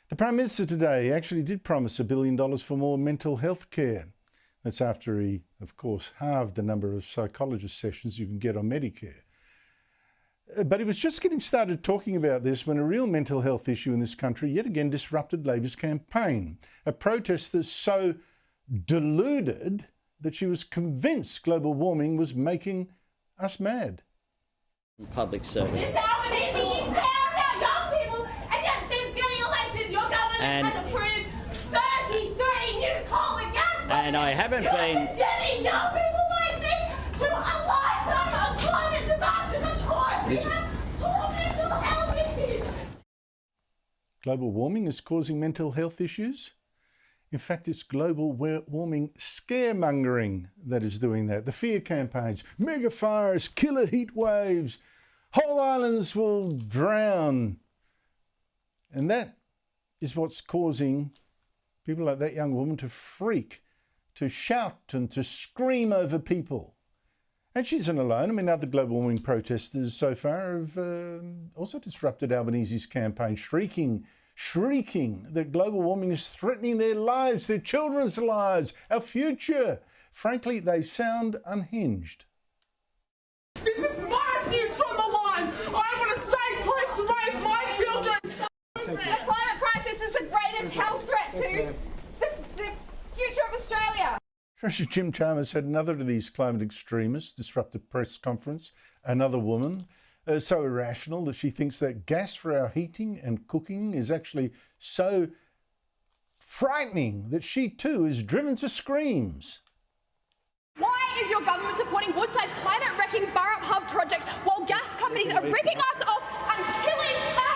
The Prime Minister today actually did promise $1 billion for more mental health care. That's after he, of course, halved the number of psychologist sessions you can get on Medicare. But he was just getting started talking about this when a real mental health issue in this country yet again disrupted Labor's campaign. A protester so deluded that she was convinced global warming was making us mad. Public service. This Albanese, you say about young people, and yet since getting elected, your government has approved 33 new coal and gas projects. And I haven't You're been condemning young people like me to a lifetime of climate disaster control. You have poor mental health issues. Global warming is causing mental health issues? In fact, it's global warming scaremongering that is doing that. The fear campaigns, mega fires, killer heat waves, whole islands will drown. And that is what's causing people like that young woman to freak, to shout and to scream over people. And she isn't alone. I mean, other global warming protesters so far have also disrupted Albanese's campaign, shrieking that global warming is threatening their lives, their children's lives, our future. Frankly, they sound unhinged. This is my future on the line. I want a safe place to raise my children. The climate crisis is the greatest health threat to the future of Australia. Treasurer Jim Chalmers had another of these climate extremists disrupt a press conference. Another woman, so irrational that she thinks that gas for our heating and cooking is actually so frightening that she too is driven to screams. Why is your government supporting Woodside's climate-wrecking Burrup Hub project while gas companies are ripping us off and killing us?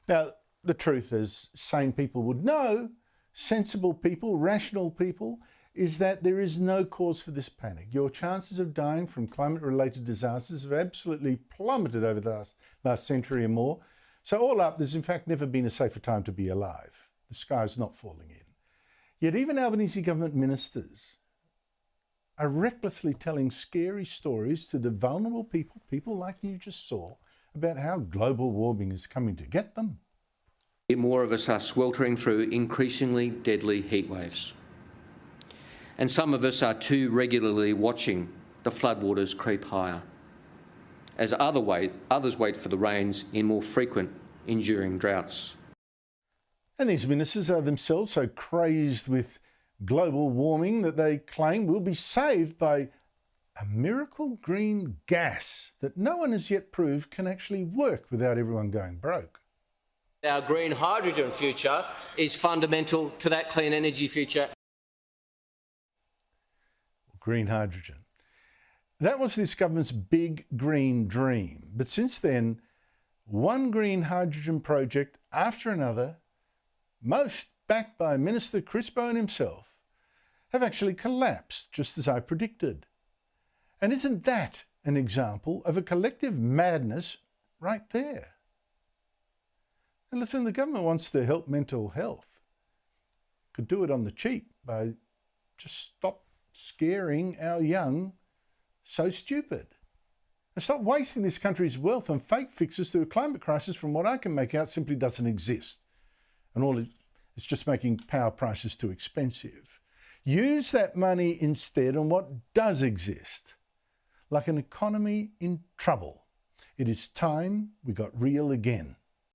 Now, the truth is, sane people would know, sensible people, rational people, is that there is no cause for this panic. Your chances of dying from climate-related disasters have absolutely plummeted over the last century or more. So all up, there's in fact never been a safer time to be alive. The sky's not falling in. Yet even Albanese government ministers are recklessly telling scary stories to the vulnerable people like you just saw, about how global warming is coming to get them. More of us are sweltering through increasingly deadly heat waves. And some of us are too regularly watching the floodwaters creep higher, as others wait for the rains in more frequent, enduring droughts. And these ministers are themselves so crazed with global warming that they claim will be saved by a miracle green gas that no one has yet proved can actually work without everyone going broke. Our green hydrogen future is fundamental to that clean energy future. Green hydrogen. That was this government's big green dream. But since then, one green hydrogen project after another, most backed by Minister Chris Bowen himself, have actually collapsed, just as I predicted. And isn't that an example of a collective madness right there? And listen, the government wants to help mental health. Could do it on the cheap by just stop scaring our young so stupid. And stop wasting this country's wealth on fake fixes to a climate crisis from what I can make out simply doesn't exist. And it's just making power prices too expensive. Use that money instead on what does exist, like an economy in trouble. It is time we got real again.